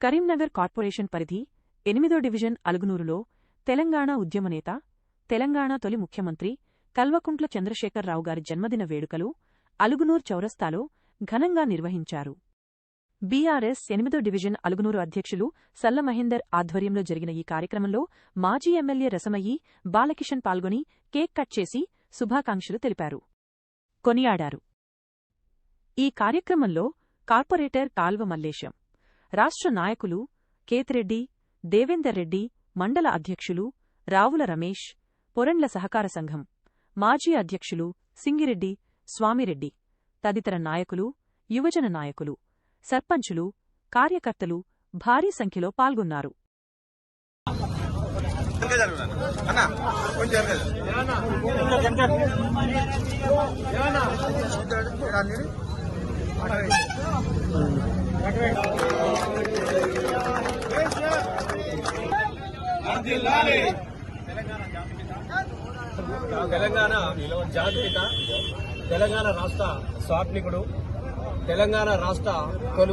Karimnagar corporation పరిధి 8వ division అలుగునూరులో Telangana ఉద్యమనేత, Telangana తొలి ముఖ్యమంత్రి కల్వకుంట్ల చంద్రశేఖరరావు గారి జన్మదిన వేడుకలు అలుగునూర్ చౌరస్తాలో ఘనంగా నిర్వహించారు. బీఆర్ఎస్ 8వ డివిజన్ అలుగునూరు అధ్యక్షులు సల్ల మహేందర్ ఆధ్వర్యంలో జరిగిన ఈ కార్యక్రమంలో మాజీ ఎమ్మెల్యే రసమయ్యి బాలకిషన్ పాల్గొని కేక్ కట్ చేసి శుభాకాంక్షలు తెలిపారు, కొనియాడారు. ఈ కార్యక్రమంలో కార్పొరేటర్ కాల్వ మల్లేశం, రాష్ట్ర నాయకులు కేతిరెడ్డి, దేవేందర్ రెడ్డి, మండల అధ్యక్షులు రావుల రమేష్, పొరండ్ల సహకార సంఘం మాజీ అధ్యక్షులు సింగిరెడ్డి, స్వామిరెడ్డి తదితర నాయకులు, యువజన నాయకులు, సర్పంచులు, కార్యకర్తలు భారీ సంఖ్యలో పాల్గొన్నారు. తెలంగాణ జాతిపిత, తెలంగాణ రాష్ట్ర స్వాప్నికుడు, తెలంగాణ రాష్ట్ర తొలి